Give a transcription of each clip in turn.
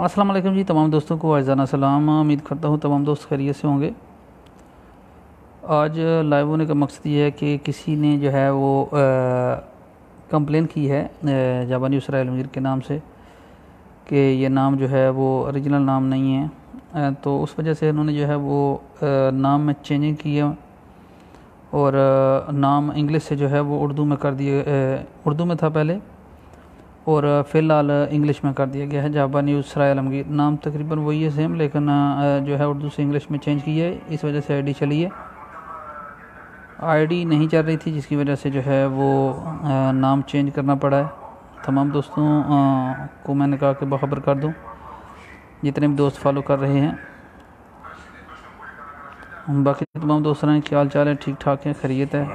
अस्सलाम वालेकुम जी तमाम दोस्तों को आज़ाना सलाम। उम्मीद करता हूँ तमाम दोस्त खैरियत से होंगे। आज लाइव होने का मकसद ये है कि किसी ने जो है वो कंप्लेन की है जाबानी उसरा आलमगीर के नाम से कि ये नाम जो है वो ओरिजिनल नाम नहीं है। तो उस वजह से उन्होंने जो है वो नाम में चेंजिंग की है और नाम इंग्लिश से जो है वो उर्दू में कर दिए। उर्दू में था पहले और फ़िलहाल इंग्लिश में कर दिया गया है जाबानी उसरा आलमगीर। नाम तकरीबन वही है सेम, लेकिन जो है उर्दू से इंग्लिश में चेंज की है। इस वजह से आईडी चली है, आईडी नहीं चल रही थी, जिसकी वजह से जो है वो नाम चेंज करना पड़ा है। तमाम दोस्तों को मैंने कहा कि बाखबर कर दूं, जितने भी दोस्त फॉलो कर रहे हैं। बाकी तमाम दोस्तों क्या हाल चाल है, ठीक ठाक है, खैरियत है।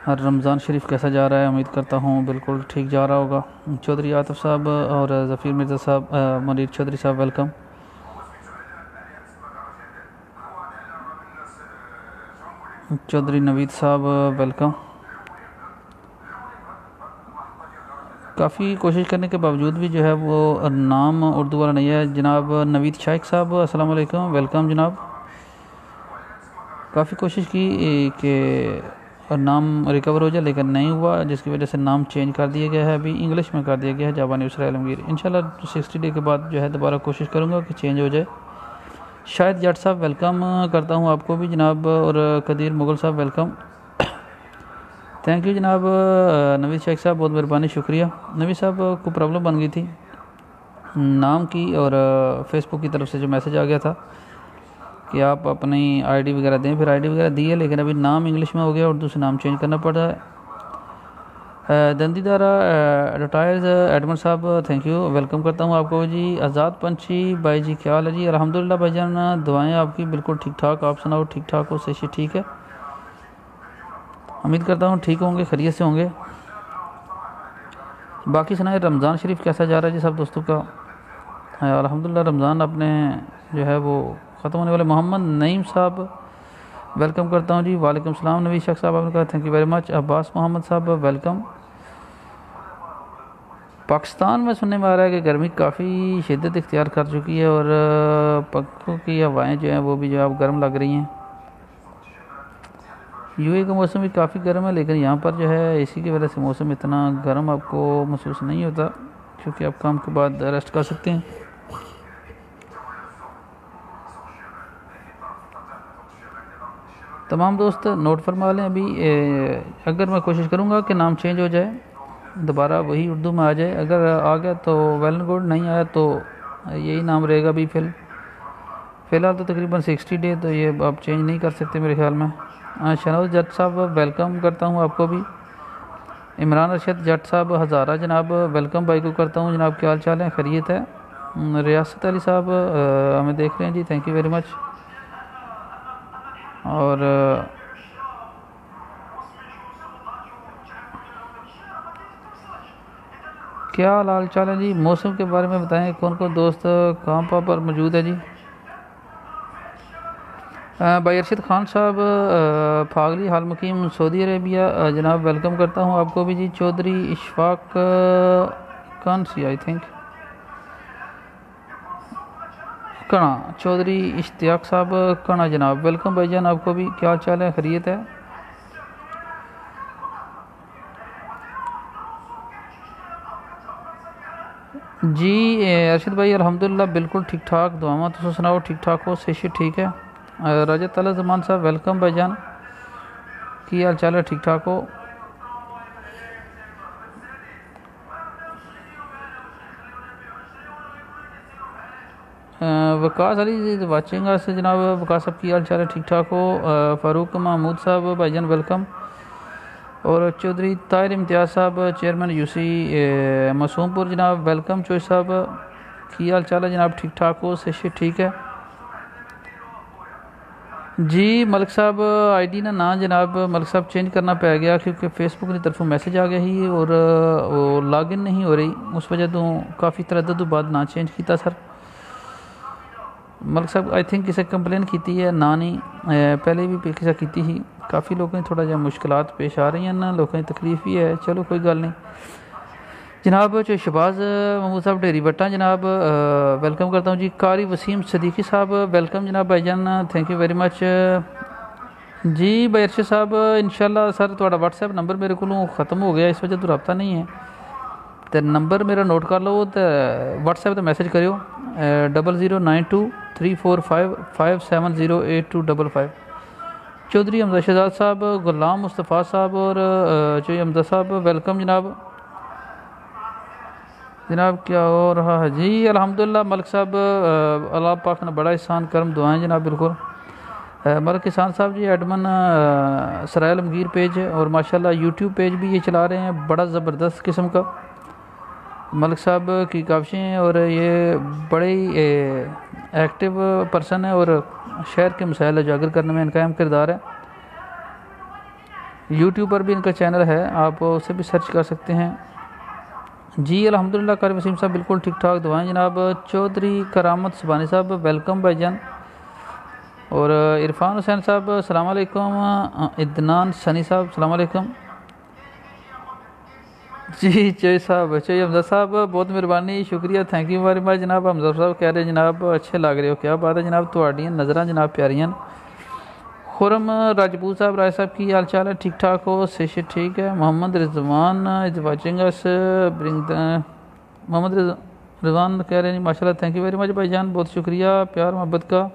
हर रमज़ान शरीफ कैसा जा रहा है? उम्मीद करता हूँ बिल्कुल ठीक जा रहा होगा। चौधरी आतिफ साहब और ज़फ़ीर मिर्ज़ा साहब, मुनीर चौधरी साहब वेलकम। चौधरी नवीद साहब वेलकम। काफ़ी कोशिश करने के बावजूद भी जो है वो नाम उर्दू वाला नहीं है। जनाब नवीद शाइक साहब अस्सलाम वालेकुम, वेलकम जनाब। काफ़ी कोशिश की कि नाम रिकवर हो जाए लेकिन नहीं हुआ, जिसकी वजह से नाम चेंज कर दिया गया है। अभी इंग्लिश में कर दिया गया है जाबानी उसरा आलमगीर। इंशाल्लाह 60 डे के बाद जो है दोबारा कोशिश करूँगा कि चेंज हो जाए। शायद जट साहब वेलकम करता हूँ आपको भी जनाब, और कदीर मुगल साहब वेलकम। थैंक यू जनाब नवीद शेख साहब, बहुत मेहरबानी, शुक्रिया। नवीद साहब को प्रॉब्लम बन गई थी नाम की, और फेसबुक की तरफ से जो मैसेज आ गया था कि आप अपनी आईडी वगैरह दें। फिर आईडी वगैरह दी है, लेकिन अभी नाम इंग्लिश में हो गया, उर्दू से नाम चेंज करना पड़ रहा है। दंदीदारा रिटायर्ड एडमन साहब थैंक यू, वेलकम करता हूँ आपको जी। आज़ाद पंछी भाई जी क्या हाल है जी? अल्हम्दुलिल्लाह भाईजान, दुआएं आपकी बिल्कुल ठीक ठाक। आप सुनाओ, ठीक ठाक हो? सही ठीक है, उम्मीद करता हूँ ठीक होंगे, खैरियत से होंगे। बाकी सुनाए रमज़ान शरीफ कैसा जा रहा है जी सब दोस्तों का? अल्हम्दुलिल्लाह रमज़ान अपने जो है वो ख़त्म होने वाले। मोहम्मद नईम साहब वेलकम करता हूँ जी। वालेकुम सलाम नवीद शेख साहब, आपने कहा thank you very much. Abbas Mohammad साहब वेलकम। पाकिस्तान में सुनने में आ रहा है कि गर्मी काफ़ी शिद्दत इख्तियार कर चुकी है और पंखों की हवाएं जो हैं वो भी जो है गर्म लग रही हैं। यूए का मौसम भी काफ़ी गर्म है, लेकिन यहाँ पर जो है इसी की वजह से मौसम इतना गर्म आपको महसूस नहीं होता, क्योंकि आप काम के बाद रेस्ट कर सकते हैं। तमाम दोस्त नोट फरमा लें अभी। अगर मैं कोशिश करूँगा कि नाम चेंज हो जाए, दोबारा वही उर्दू में आ जाए। अगर आ गया तो वेल एंड गुड, नहीं आया तो यही नाम रहेगा। अभी फ़िलहाल तो तकरीबन 60 डे तो ये आप चेंज नहीं कर सकते मेरे ख्याल में। शनाउज जट साहब वेलकम करता हूँ आपको भी। इमरान अरशद जट साहब हज़ारा जनाब वेलकम भाई को करता हूँ जनाब, क्या हाल चाल है, खैरियत है? रियासत अली साहब हमें देख रहे हैं जी, थैंक यू वेरी मच। और क्या हाल चाल है जी? मौसम के बारे में बताएं, कौन कौन दोस्त कहाँ पर मौजूद है जी? भाई अरशद खान साहब फागली हाल मुकीम सऊदी अरेबिया जनाब वेलकम करता हूँ आपको भी जी। चौधरी इशफाक कानसी आई थिंक कणा, चौधरी इश्तियाक साहब कणा जनाब वेलकम भाईजान आपको भी, क्या चाल है, खैरियत है? जी अरशद भाई अल्हम्दुलिल्लाह बिल्कुल ठीक ठाक, दुआमा तो सुनाओ, ठीक ठाक हो? सही ठीक है। राजा तला जमान साहब वेलकम भाईजान, की हाल चाल है, ठीक ठाक हो? वकास अली वाचिंग से जनाब, वकास साहब की हाल चाल है, ठीक ठाक हो? फ़ारूक महमूद साहब भाईजान वेलकम। और चौधरी ताहिर इम्तियाज़ साहब चेयरमैन यूसी मासूमपुर जनाब वेलकम। चौधरी साहब की हाल चाल है जनाब, ठीक ठाक हो? सही ठीक है जी। मलिक साहब आईडी ना जनाब मलिक साहब चेंज करना पै गया, क्योंकि फेसबुक की तरफों मैसेज आ गया ही और वो लॉगिन नहीं हो रही, उस वजह तो काफ़ी तरह तो बाद ना चेंज किया सर। मलिक साहब आई थिंक किसी कंप्लेन की है ना, नहीं पहले भी किसी की ही। काफ़ी लोगों थोड़ा जहा मुश्किलात पेश आ रही हैं ना, लोगों की तकलीफ भी है, चलो कोई गल नहीं। जनाब जो शहबाज महमूद साहब डेरी बट्टा जनाब, वेलकम करता हूँ जी। कारी वसीम सदीकी साहब वेलकम जनाब भाईजान, थैंक यू वेरी मच जी। भाई अरशद साहब इंशाल्लाह सर थोड़ा व्हाट्सएप नंबर मेरे को ख़त्म हो गया, इस वजह तो रब्ता नहीं है, तो नंबर मेरा नोट कर लो, तो व्हाट्सएप तो मैसेज करियो 00923455708255। चौधरी हमजा शहजाद साहब, गुलाम मुस्तफ़ा साहब और चौधरी हमजा साहब वेलकम जनाब। जनाब क्या हो रहा है जी? अल्हम्दुलिल्लाह मलिक साहब, अल्लाह पाक ने बड़ा एहसान करम दुआएं जनाब। बिल्कुल मलिक किसान साहब जी एडमन सराय आलमगीर पेज और माशाल्लाह यूट्यूब पेज भी ये चला रहे हैं, बड़ा ज़बरदस्त किस्म का। मलिक साहब की काविशें और ये बड़े ही एक्टिव पर्सन है और शहर के मसाइल उजागर करने में इनका अहम किरदार है। यूट्यूब पर भी इनका चैनल है, आप उसे भी सर्च कर सकते हैं जी। अल्हम्दुलिल्लाह कारी वसीम साहब बिल्कुल ठीक ठाक दुआएं जनाब। चौधरी करामत सुबानी साहब वेलकम भाईजान और इरफान हुसैन साहब अस्सलाम वालेकुम। इदनान सनी साहब अस्सलाम वालेकुम जी। चोई साहब, चोई हमजा साहब बहुत मेहरबानी, शुक्रिया, थैंक यू वेरी मच जनाब। हमजा साहब कह रहे जनाब अच्छे लग रहे हो, क्या बात है जनाब, तुहाड़ियां नज़रां जनाब प्यारियां। खुरम राजपूत साहब, राय साहब की हाल चाल है? ठीक ठाक हो? सेश ठीक है। Mohammad Rizwan is watching us bring the Mohammad Rizwan कह रहे हैं माशाल्लाह, थैंक यू वेरी मच भाईजान, बहुत शुक्रिया प्यार मोहब्बत का।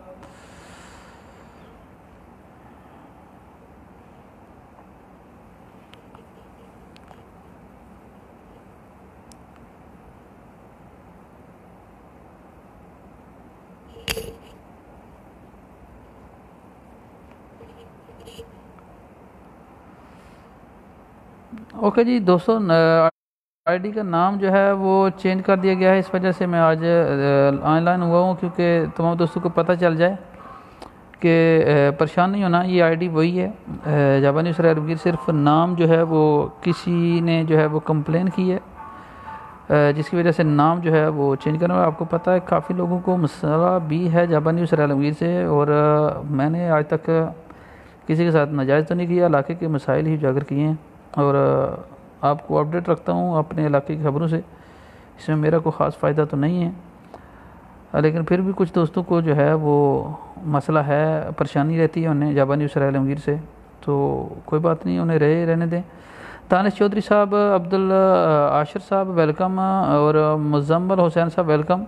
ओके जी दोस्तों, आईडी का नाम जो है वो चेंज कर दिया गया है, इस वजह से मैं आज ऑनलाइन हुआ हूँ, क्योंकि तमाम दोस्तों को पता चल जाए कि परेशान नहीं होना, ये आईडी वही है जापानी सराय आलमगीर, सिर्फ नाम जो है वो किसी ने जो है वो कंप्लेन की है, जिसकी वजह से नाम जो है वो चेंज करना है। आपको पता है काफ़ी लोगों को मसला भी है जापानी सराय आलमगीर से, और मैंने आज तक किसी के साथ नाजायज़ तो नहीं किया, इलाके के मसाइल ही उजागर किए हैं और आपको अपडेट रखता हूँ अपने इलाके की खबरों से। इसमें मेरा कोई ख़ास फ़ायदा तो नहीं है, लेकिन फिर भी कुछ दोस्तों को जो है वो मसला है, परेशानी रहती है उन्हें जापानी सराय आलमगीर से, तो कोई बात नहीं, उन्हें रहने दें। तानिश चौधरी साहब, अब्दुल आशिर साहब वेलकम और मुजम्मल हुसैन साहब वेलकम।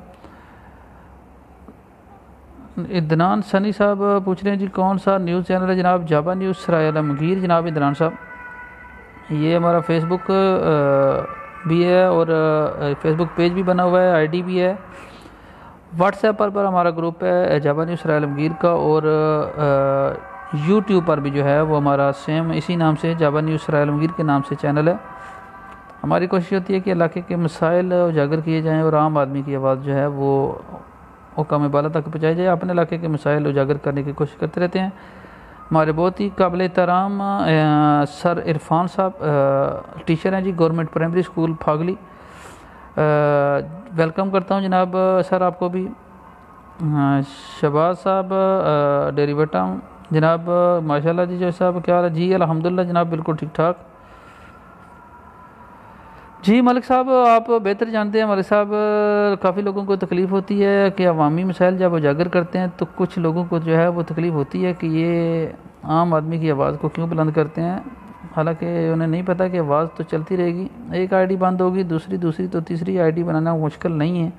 इदनान सनी साहब पूछ रहे हैं जी कौन सा न्यूज़ चैनल है जनाब? जाबा न्यूज़ सराय आलमगीर जनाब। इदनान साहब ये हमारा फेसबुक भी है और फेसबुक पेज भी बना हुआ है, आईडी भी है। व्हाट्सएप पर हमारा ग्रुप है जाबा न्यूज़ सराय आलमगीर का, और यूट्यूब पर भी जो है वो हमारा सेम इसी नाम से जाबा न्यूज़ सराय आलमगीर के नाम से चैनल है। हमारी कोशिश होती है कि इलाके के मसाइल उजागर किए जाएँ और आम आदमी की आवाज़ जो है वो कम बाला तक पहुँचाई जाए। अपने इलाके के मसाइल उजागर करने की कोशिश करते रहते हैं। हमारे बहुत ही काबिल एहतराम सर इरफान साहब टीचर हैं जी, government primary school Phagli. Welcome करता हूं जनाब सर आपको भी। शहबाज साहब डेरी बट्टा हूँ जनाब, माशाल्लाह जी। जो साहब क्या हाल है जी? अल्हम्दुलिल्लाह जनाब बिल्कुल ठीक ठाक जी। मलिक साहब आप बेहतर जानते हैं, मलिक साहब काफ़ी लोगों को तकलीफ़ होती है कि अवामी मसाइल जब उजागर करते हैं तो कुछ लोगों को जो है वो तकलीफ़ होती है कि ये आम आदमी की आवाज़ को क्यों बुलंद करते हैं, हालांकि उन्हें नहीं पता कि आवाज़ तो चलती रहेगी, एक आईडी बंद होगी दूसरी तो तीसरी आईडी बनाना मुश्किल नहीं है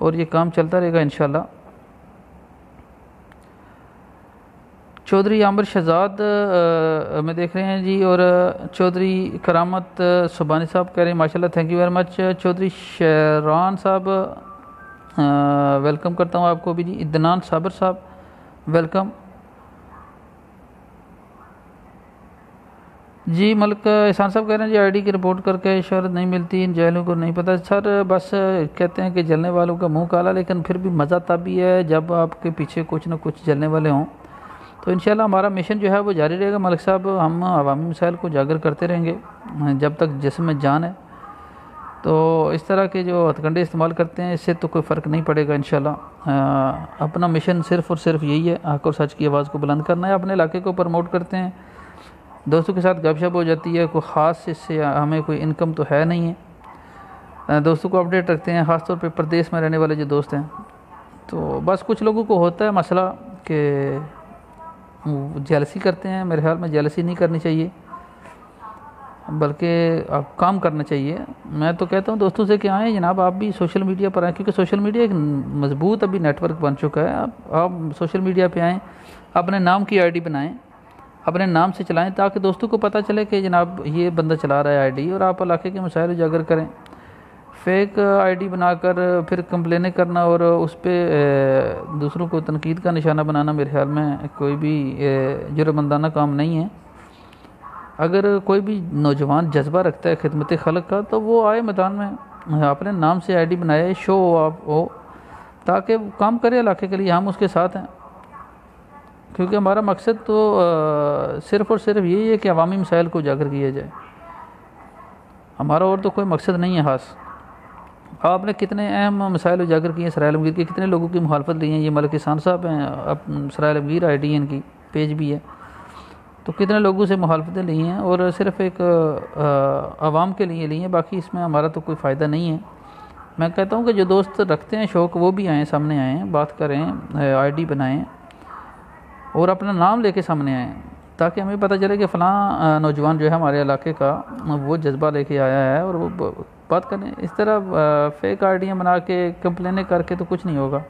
और ये काम चलता रहेगा इंशाल्लाह। चौधरी आमिर शहजाद में देख रहे हैं जी, और चौधरी करामत सुबानी साहब कह रहे हैं माशाल्लाह, thank you very much. Chaudhry Sheran साहब वेलकम करता हूँ आपको भी जी। इदनान साबर साहब वेलकम जी। मलिक एहसान साहब कह रहे हैं जी आईडी की रिपोर्ट करके शहरत नहीं मिलती, इन जहलों को नहीं पता सर, बस कहते हैं कि जलने वालों का मुंह काला, लेकिन फिर भी मज़ा तब भी है जब आपके पीछे कुछ ना कुछ जलने वाले हों। तो इंशाल्लाह हमारा मिशन जो है वो जारी रहेगा मलिक साहब, हम अवामी मसाइल को उजागर करते रहेंगे जब तक जिस्म में जान है। तो इस तरह के जो हथकंडे इस्तेमाल करते हैं इससे तो कोई फ़र्क नहीं पड़ेगा इंशाल्लाह। अपना मिशन सिर्फ़ और सिर्फ यही है, हक़ और सच की आवाज़ को बुलंद करना है। अपने इलाके को प्रमोट करते हैं, दोस्तों के साथ गपशप हो जाती है, कोई ख़ास इससे हमें कोई इनकम तो है नहीं है, दोस्तों को अपडेट रखते हैं, ख़ासतौर पे प्रदेश में रहने वाले जो दोस्त हैं। तो बस कुछ लोगों को होता है मसला कि जेलसी करते हैं। मेरे ख्याल में जेलसी नहीं करनी चाहिए, बल्कि आप काम करना चाहिए। मैं तो कहता हूँ दोस्तों से कि आएँ जनाब, आप भी सोशल मीडिया पर आएँ, क्योंकि सोशल मीडिया एक मजबूत अभी नेटवर्क बन चुका है। आप सोशल मीडिया पे आएँ, अपने नाम की आईडी बनाएं, अपने नाम से चलाएं, ताकि दोस्तों को पता चले कि जनाब ये बंदा चला रहा है आईडी, और आप इलाके के मसाइल उजागर करें। फेक आईडी बनाकर फिर कंप्लेनें करना और उस पर दूसरों को तनकीद का निशाना बनाना मेरे ख्याल में कोई भी जुर्माना काम नहीं है। अगर कोई भी नौजवान जज्बा रखता है खिदमत खल्क का, तो वो आए मैदान में, अपने नाम से आईडी बनाए, शो आप हो, ताकि काम करे इलाके के लिए। हम उसके साथ हैं, क्योंकि हमारा मकसद तो सिर्फ़ और सिर्फ यही है कि अवामी मसाइल को उजागर किया जाए। हमारा और तो कोई मकसद नहीं है ख़ास। आपने कितने अहम मसाइल उजागर किए हैं सराय आलमगीर के, कितने लोगों की मुखालफत ली है। ये मलिक इहसान साहब हैं, अब सराय आलमगीर आईडी है इनकी, पेज भी है, तो कितने लोगों से मुखालफतें ली हैं, और सिर्फ़ एक आवाम के लिए ली हैं। बाकी इसमें हमारा तो कोई फ़ायदा नहीं है। मैं कहता हूँ कि जो दोस्त रखते हैं शौक़, वो भी आएँ, सामने आएँ, बात करें, आईडी बनाएं और अपना नाम लेके सामने आएँ, ताकि हमें पता चले कि फ़लाँ नौजवान जो है हमारे इलाके का, वो जज्बा लेके आया है, और वो बात करें। इस तरह फेक आईडियाँ बना के कंप्लेनें करके तो कुछ नहीं होगा।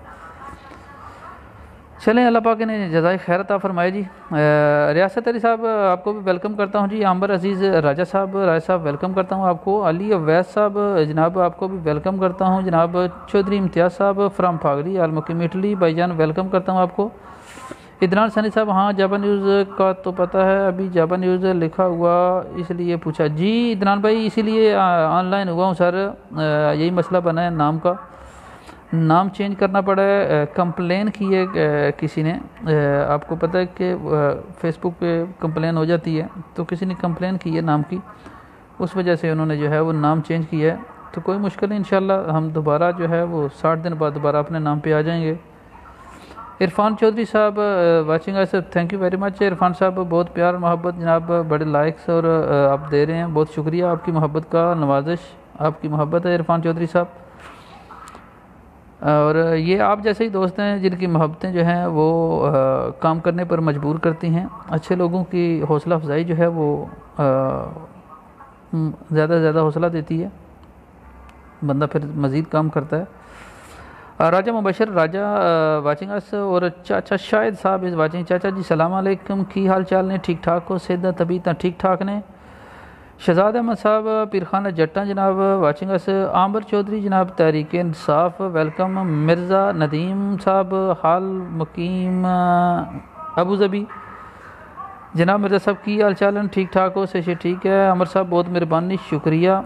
चलें, अल्लाह पाक ने जज़ाए खैर अता फरमाए जी। रियासत अली साहब आपको भी वेलकम करता हूँ जी। आंबर अजीज़ राजा साहब, वेलकम करता हूँ आपको। अली अवैस साहब जनाब आपको भी वेलकम करता हूँ। जनाब चौधरी इम्तियाज़ साहब फ्राम फागली आल मुकीम इटली, भाईजान वेलकम करता हूँ आपको। इदनान सनी साहब, हाँ जाबा न्यूज़ का तो पता है, अभी जाबा न्यूज़ लिखा हुआ इसलिए पूछा जी। इदनान भाई इसीलिए ऑनलाइन हुआ हूँ सर, यही मसला बना है, नाम का नाम चेंज करना पड़ा है। कंप्लेन की है किसी ने, आपको पता है कि फेसबुक पे कंप्लेन हो जाती है, तो किसी ने कंप्लेन की है नाम की, उस वजह से उन्होंने जो है वो नाम चेंज किया है। तो कोई मुश्किल नहीं, इंशाल्लाह हम दोबारा जो है वो 60 दिन बाद दोबारा अपने नाम पे आ जाएंगे। इरफान चौधरी साहब watching us, thank you very much. Irfan साहब बहुत प्यार मोहब्बत जनाब, बड़े लाइक्स और आप दे रहे हैं, बहुत शुक्रिया आपकी मोहब्बत का, नवाजिश आपकी मोहब्बत है इरफान चौधरी साहब। और ये आप जैसे ही दोस्त हैं जिनकी मोहब्बतें जो हैं वो काम करने पर मजबूर करती हैं। अच्छे लोगों की हौसला अफजाई जो है वो ज़्यादा से ज़्यादा हौसला देती है, बंदा फिर मज़ीद काम करता है। राजा मुबशर राजा वाचिंग अस, और चाचा शाहिद साहब इस वाचिंग। चाचा जी सलाम अलैकुम, की हाल चाल ने, ठीक ठाक हो, सेहत तबीयत ठीक ठाक ने। शहजाद अहमद साहब पीर खाना जट्टा जनाब वाचिंग अस। आमर चौधरी जनाब तहरीक इंसाफ वेलकम। मिर्ज़ा नदीम साहब हाल मुकीम अबू धाबी जनाब, मिर्ज़ा साहब की हाल चाल, ठीक ठाक हो, से ठीक है। अमर साहब बहुत मेहरबानी, शुक्रिया,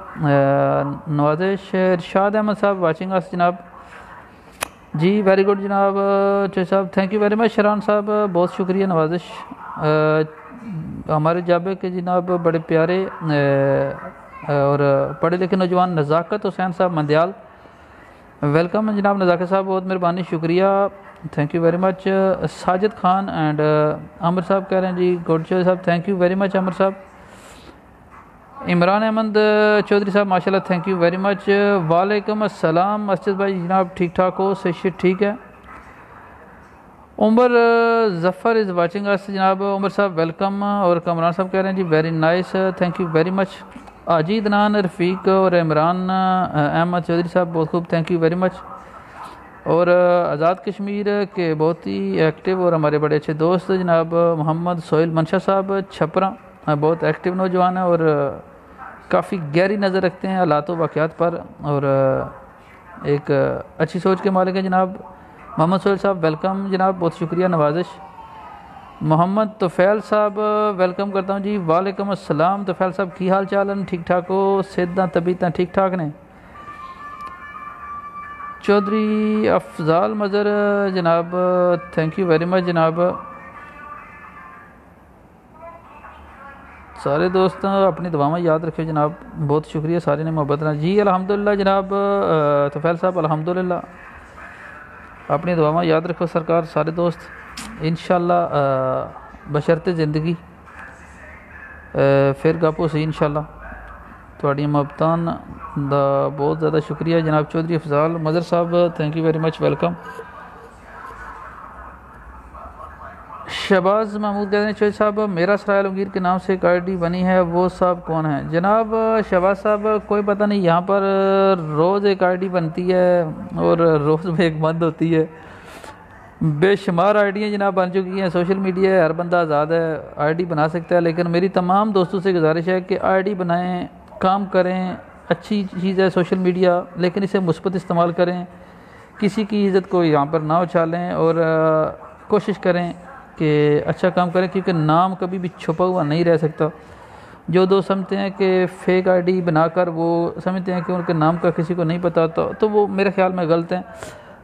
नवाजिश। इरशाद अहमद साहब वाचिंग अस जनाब जी, वेरी गुड जनाब साहब, थैंक यू वेरी मच। शरान साहब बहुत शुक्रिया, नवाजिश। हमारे जाबे के जनाब बड़े प्यारे और पढ़े लिखे नौजवान नज़ाकत हुसैन साहब मंदियाल, वेलकम जनाब नज़ाकत साहब, बहुत मेहरबानी, शुक्रिया, thank you very much. Sajid Khan and Amar sahab कह रहे हैं जी गुड साहब, thank you very much Amar sahab. Imran Ahmad Chaudhary साहब माशाल्लाह, थैंक यू वेरी मच। वालेकुम अस्सलाम मस्जिद भाई जनाब, ठीक ठाक हो, से ठीक है। Umar Zafar is watching us जनाब, उमर साहब वेलकम। और कमरान साहब कह रहे हैं जी very nice, thank you very much. Ajit नान रफ़ीक और इमरान अहमद चौधरी साहब बहुत खूब, थैंक यू वेरी मच। और आज़ाद कश्मीर के बहुत ही एक्टिव और हमारे बड़े अच्छे दोस्त जनाब मोहम्मद सोहेल मनशा साहब छपरा, बहुत एक्टिव नौजवान है और काफ़ी गहरी नज़र रखते हैं हालात वाक़यात पर, और एक अच्छी सोच के मालिक हैं जनाब मोहम्मद सोहेल साहब, वेलकम जनाब, बहुत शुक्रिया, नवाजिश। मोहम्मद तोफ़ैल साहब वेलकम करता हूँ जी। वालेकुम अस्सलाम तोफ़ैल साहब, की हाल चाल है, ठीक ठाक हो, सेहत तबीयत ठीक ठाक ने। चौधरी अफजाल मज़र जनाब, थैंक यू वेरी मच जनाब। सारे दोस्त अपनी दुआएं याद रखियो जनाब, बहुत शुक्रिया सारे ने मोहब्बत ना जी। अल्हम्दुलिल्लाह जनाब तोफ़ैल साहब, अल्हम्दुलिल्लाह, अपनी दुआएं याद रखो सरकार, सारे दोस्त, इंशाअल्लाह बशर्ते ज़िंदगी फिर गपो सी इंशाअल्लाह। थोड़ी मोहब्बतां दा बहुत ज़्यादा शुक्रिया जनाब चौधरी अफजाल मज़र साहब, thank you very much, welcome. Shahbaz Mahmood कहते हैं चौधरी साहब मेरा सराय आलमगीर के नाम से एक आईडी बनी है, वो साहब कौन है? जनाब शहबाज साहब कोई पता नहीं, यहाँ पर रोज़ एक आईडी बनती है और रोज़ में एक बंद होती है। बेशुमार आईडियाँ जनाब बन चुकी हैं, सोशल मीडिया है, हर बंदा आज़ाद है, आईडी बना सकता है। लेकिन मेरी तमाम दोस्तों से गुजारिश है कि आईडी बनाएं, काम करें, अच्छी चीज़ है सोशल मीडिया, लेकिन इसे मुस्बत इस्तेमाल करें, किसी की इज़्ज़त को यहाँ पर ना उछालें और कोशिश करें कि अच्छा काम करें, क्योंकि नाम कभी भी छुपा हुआ नहीं रह सकता। जो दोस्त समझते हैं कि फ़ेक आईडी बनाकर वो समझते हैं कि उनके नाम का किसी को नहीं पता, तो वो मेरे ख्याल में गलत हैं।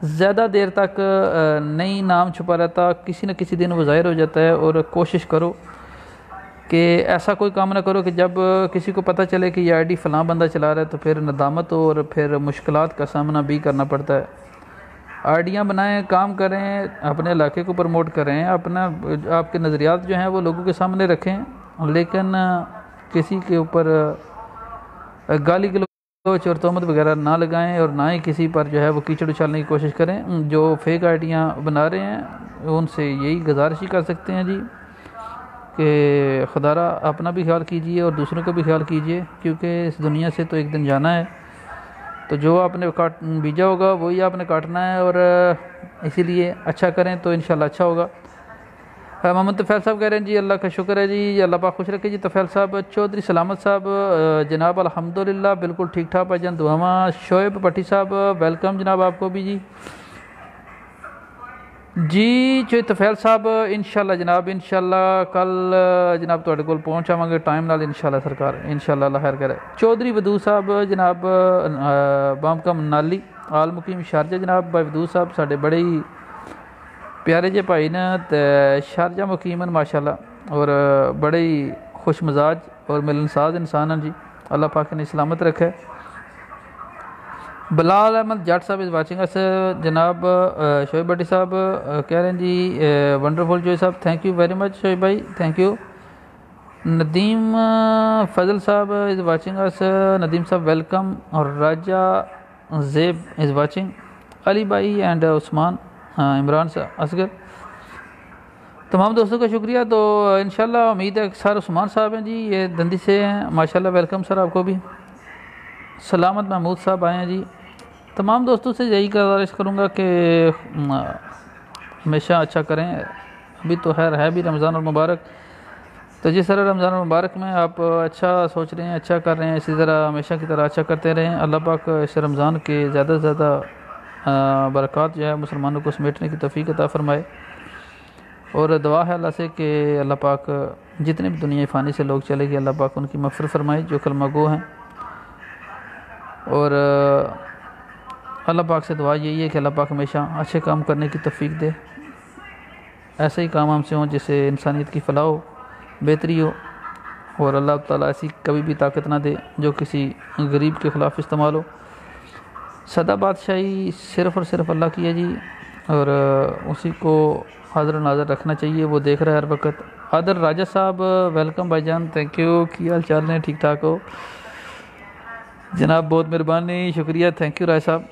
ज़्यादा देर तक नहीं नाम छुपा रहता, किसी न किसी दिन वो ज़ाहिर हो जाता है। और कोशिश करो कि ऐसा कोई काम ना करो कि जब किसी को पता चले कि ये आईडी फ़लाँ बंदा चला रहा है तो फिर नदामत और फिर मुश्किलात का सामना भी करना पड़ता है। आइडियाँ बनाएं, काम करें, अपने इलाके को प्रमोट करें, अपना आपके नज़रियात जो हैं वो लोगों के सामने रखें, लेकिन किसी के ऊपर गाली गलौच और तहमत वगैरह ना लगाएं और ना ही किसी पर जो है वो कीचड़ उछालने की कोशिश करें। जो फेक आइडियाँ बना रहे हैं उनसे यही गुजारिश ही कर सकते हैं जी कि खुदारा अपना भी ख्याल कीजिए और दूसरों का भी ख्याल कीजिए, क्योंकि इस दुनिया से तो एक दिन जाना है। तो जो आपने बीजा होगा वही आपने काटना है, और इसीलिए अच्छा करें तो इंशाल्लाह अच्छा होगा। मोहम्मद तफ़ैल साहब कह रहे हैं जी अल्लाह का शुक्र है जी, अल्लाह पाक खुश रखे जी। तफ़ैल साहब चौधरी सलामत साहब जनाब अल्हम्दुलिल्लाह बिल्कुल ठीक ठाक भाईजान, दुआमा। शोएब भट्टी साहब वेलकम जनाब आपको भी जी। जी चौधरी तफ़ैल साहब इंशाल्लाह जनाब, इंशाल्लाह कल जनाब तुहाडे कोल पहुँच आवांगे टाइम नाल इंशाल्लाह सरकार, इंशाल्लाह अल्लाह खैर करे। चौधरी वदूद साहब जनाब बामकम नाली आल मुकीम शारजा जनाब, भाई वदूद साहब साढ़े बड़े ही प्यारे जे भाई ने, ते शारजा मुकीम हैं माशाल्लाह, और बड़े ही खुश मजाज और मिलनसाज इंसान हैं जी, अल्लाह पाक ने सलामत रखे। बिलाल अहमद जट साहब इज़ वाचिंग अस जनाब। शोएब भट्टी साहब कह रहे हैं जी वंडरफुल जोई साहब, thank you very much Shoaib भाई, थैंक यू। नदीम फजल साहब इज़ वाचिंग अस, नदीम साहब वेलकम। और राजा जेब इज़ वाचिंग, अली भाई एंड उस्मान, इमरान असगर, तमाम दोस्तों का शुक्रिया। तो इंशाल्लाह उम्मीद है सर उस्मान साहब हैं जी, ये दंदी से हैं माशाल्लाह, वेलकम सर आपको भी। सलामत महमूद साहब आए हैं जी। तमाम दोस्तों से यही गुजारिश करूँगा कि हमेशा अच्छा करें। अभी तो है भी रमज़ान और मुबारक, तो जिस तरह रमज़ान और मुबारक में आप अच्छा सोच रहे हैं, अच्छा कर रहे हैं, इसी तरह हमेशा की तरह अच्छा करते रहें। अल्लाह पाक इस रमज़ान के ज़्यादा से ज़्यादा बरक़ात जो है मुसलमानों को समेटने की तौफ़ीक़ अता फ़रमाए। और दुआ है अल्लाह से कि अल्लाह पाक जितने भी दुनिया फ़ानी से लोग चले गए, अल्लाह पाक उनकी मग़फ़िरत फ़रमाए जो कलमा गो हैं। और अल्लाह पाक से दुआ यही है कि अल्लाह पाक हमेशा अच्छे काम करने की तौफ़ीक़ दे, ऐसे ही काम हमसे हों जिससे इंसानियत की फ़लाह हो, बेहतरी हो। और अल्लाह ताला ऐसी कभी भी ताकत ना दे जो किसी गरीब के ख़िलाफ़ इस्तेमाल हो। सदा बादशाही सिर्फ़ और सिर्फ अल्लाह की है जी, और उसी को हाज़िर नाज़र रखना चाहिए, वो देख रहा है हर वक्त। आदर राजा साहब वेलकम भाईजान, थैंक यू, की हाल चाल है, ठीक ठाक हो जनाब, बहुत मेहरबानी, शुक्रिया, थैंक यू राय साहब।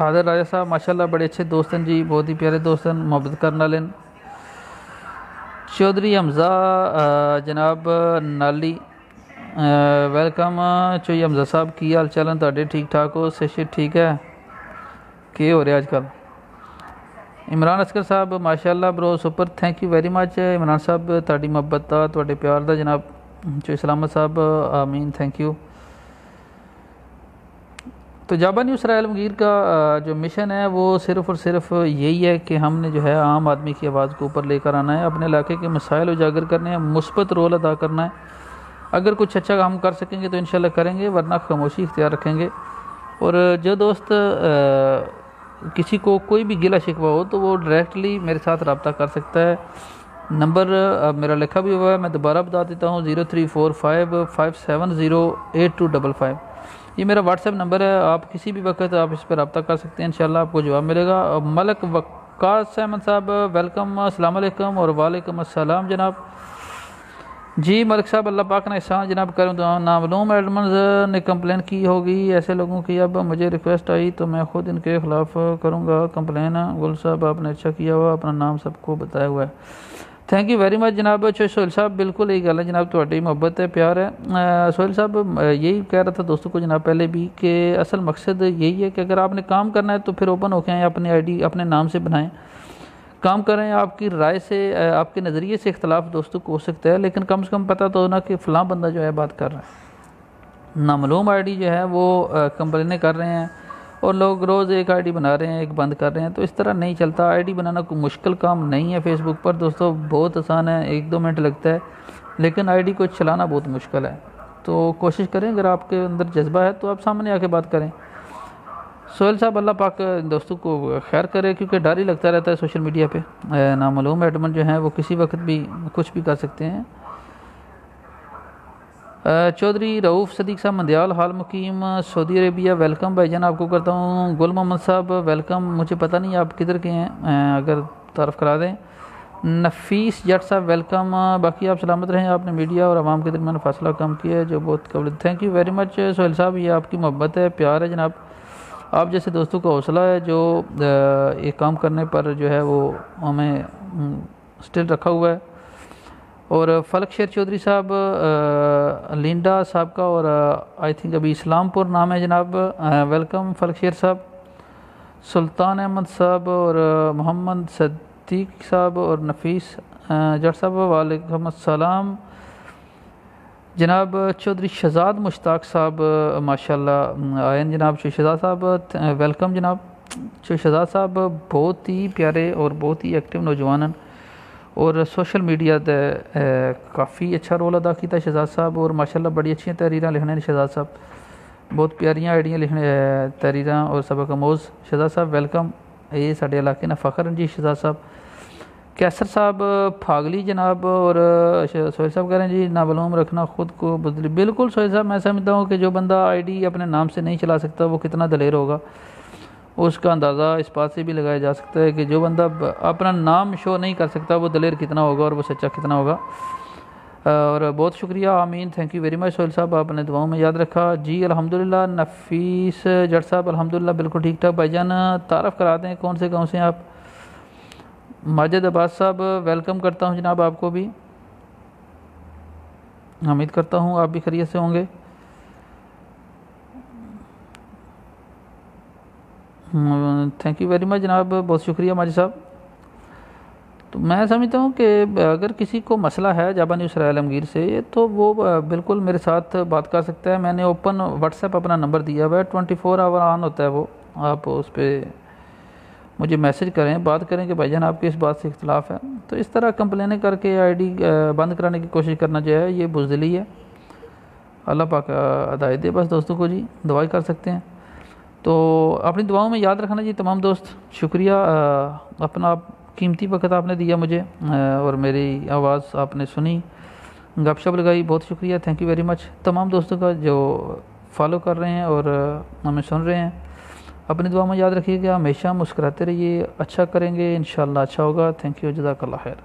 आदर राजा साहब माशाल्लाह बड़े अच्छे दोस्त हैं जी, बहुत ही प्यारे दोस्त हैं, मोहब्बत करने वाले। चौधरी हमज़ा जनाब नाली वेलकम। चौधरी हमज़ा साहब की हाल चाल है, ठीक ठाक हो, सेहत ठीक है, के हो रहा आजकल? इमरान असगर साहब माशाल्लाह bro super, thank you very much Imran साहब, ताड़ी मुहब्बत का तुहाडे प्यार का जनाब। चौधरी सलामत साहब आमीन, थैंक यू। तो जाबा न्यूज़ सराय आलमगीर का जो मिशन है वो सिर्फ़ और सिर्फ यही है कि हमने जो है आम आदमी की आवाज़ को ऊपर लेकर आना है, अपने इलाके के मसाइल उजागर करने हैं, मुस्बत रोल अदा करना है। अगर कुछ अच्छा हम कर सकेंगे तो इंशाल्लाह करेंगे, वरना खामोशी इख्तियार रखेंगे। और जो दोस्त किसी को कोई भी गिला शिकवा हो तो वो डायरेक्टली मेरे साथ रब्ता कर सकता है। नंबर मेरा लिखा भी हुआ है, मैं दोबारा बता देता हूँ, 0345570825। ये मेरा व्हाट्सएप नंबर है, आप किसी भी वक्त आप इस पर रब्ता कर सकते हैं, इंशाल्लाह आपको जवाब मिलेगा। मलक वक्कास अहमद साहब वेलकम, अस्सलाम वालेकुम। और वालेकुम अस्सलाम जनाब। जी मलिक साहब, अल्लाह पाक ने एहसान जनाब करूँ तो नामलूम एडमंस ने कंप्लेन की होगी ऐसे लोगों की। अब मुझे रिक्वेस्ट आई तो मैं ख़ुद इनके ख़िलाफ़ करूँगा कंप्लेन। गुल साहब आपने अच्छा किया हुआ, अपना नाम सबको बताया हुआ है। थैंक यू वेरी मच जनाब सोहेल साहब। बिल्कुल यही गल है जनाब, थोड़ी मोहब्बत है, प्यार है। सोहेल साहब यही कह रहा था दोस्तों को जनाब पहले भी कि असल मकसद यही है कि अगर आपने काम करना है तो फिर ओपन होके आएँ, अपनी आईडी अपने नाम से बनाएं, काम करें। आपकी राय से, आपके नज़रिए से इख्तलाफ दोस्तों को हो सकता है, लेकिन कम से कम पता तो होना कि फ़लाँ बंदा जो है बात कर रहा है। नामालूम आईडी जो है वो कंप्लेनें कर रहे हैं और लोग रोज़ एक आईडी बना रहे हैं, एक बंद कर रहे हैं। तो इस तरह नहीं चलता। आईडी बनाना कोई मुश्किल काम नहीं है फेसबुक पर दोस्तों, बहुत आसान है, 1-2 मिनट लगता है, लेकिन आईडी को चलाना बहुत मुश्किल है। तो कोशिश करें, अगर आपके अंदर जज्बा है तो आप सामने आके बात करें। सोहेल साहब अल्लाह पाक दोस्तों को खैर करे, क्योंकि डर ही लगता रहता है सोशल मीडिया पे। नामालूम एडमन जो हैं वो किसी वक्त भी कुछ भी कर सकते हैं। चौधरी रऊफ़ सदीक साहब मंदियाल हाल मुकीम सऊदी अरेबिया, वेलकम भाईजान आपको करता हूँ। गुल मोहम्मद साहब वेलकम, मुझे पता नहीं आप किधर के हैं, अगर तारफ़ करा दें। नफीस जट साहब वेलकम। बाकी आप सलामत रहें, आपने मीडिया और आवाम के दरमियान फासला कम किया है जो बहुत कबल। Thank you very much Sohail साहब, ये आपकी मोहब्बत है, प्यार है जनाब। आप जैसे दोस्तों का हौसला है जो एक काम करने पर जो है वो हमें स्टिल रखा हुआ है। और फलक शेर चौधरी साहब, लिंडा साहब का, और आई थिंक अभी इस्लामपुर नाम है जनाब, वेलकम फलक शेर साहब। सुल्तान अहमद साहब और मोहम्मद सदीक साहब और नफीस जट साहब वालेकुम अस्सलाम जनाब। चौधरी शहजाद मुश्ताक साहब माशाल्लाह आयन जनाब। शहजाद साहब वेलकम जनाब। शहजाद साहब बहुत ही प्यारे और बहुत ही एक्टिव नौजवान हैं और सोशल मीडिया काफ़ी अच्छा रोल अदा किया शहजाद साहब, और माशाल्लाह बड़ी अच्छी तहरीरें लिखने शहजाद साहब, बहुत प्यारियां आइडियाँ लिखने तहरीरें और सबक आमोज़। शहजाद साहब वेलकम, ये साढ़े इलाके ना फ़ख्र जी। शहजाद साहब कैसर साहब फागली जनाब, और सोहेल साहब कह रहे हैं जी नामालूम रखना खुद को बदली। बिल्कुल सोहेल साहब, मैं समझता हूँ कि जो बंदा आईडी अपने नाम से नहीं चला सकता वो कितना दलेर होगा, उसका अंदाज़ा इस बात से भी लगाया जा सकता है कि जो बंदा अपना नाम शो नहीं कर सकता वो दलेर कितना होगा और वो सच्चा कितना होगा। और बहुत शुक्रिया, आमीन, thank you very much Sohail साहब, आपने दुआओं में याद रखा जी। अल्हम्दुलिल्लाह। नफीस जट साहब अल्हम्दुलिल्लाह बिल्कुल ठीक ठाक। भाईजान तारफ़ कराते हैं कौन से गाँव से आप। माजिद अब्बास साहब वेलकम करता हूं जनाब आपको भी, उम्मीद करता हूं आप भी खैरियत से होंगे। थैंक यू वेरी मच जनाब, बहुत शुक्रिया माजिद साहब। तो मैं समझता हूं कि अगर किसी को मसला है जाबानी इसराइल आलमगीर से तो वो बिल्कुल मेरे साथ बात कर सकता है। मैंने ओपन व्हाट्सएप अपना नंबर दिया हुआ है, 24 आवर ऑन होता है वो, आप उस पर मुझे मैसेज करें, बात करें कि भाईजान आपके इस बात से इख्तलाफ है। तो इस तरह कंप्लेनें करके आईडी बंद कराने की कोशिश करना जो है ये बुज़दिली है। अल्लाह पाक हिदायत दे बस दोस्तों को जी, दुआ कर सकते हैं। तो अपनी दुआओं में याद रखना जी तमाम दोस्त। शुक्रिया, अपना कीमती वक्त आपने दिया मुझे और मेरी आवाज़ आपने सुनी, गपशप लगाई, बहुत शुक्रिया, थैंक यू वेरी मच तमाम दोस्तों का जो फॉलो कर रहे हैं और हमें सुन रहे हैं। अपनी दुआ में याद रखिएगा, हमेशा मुस्कुराते रहिए, अच्छा करेंगे इंशाअल्लाह अच्छा होगा। थैंक यू, जज़ाकल्लाह खैर।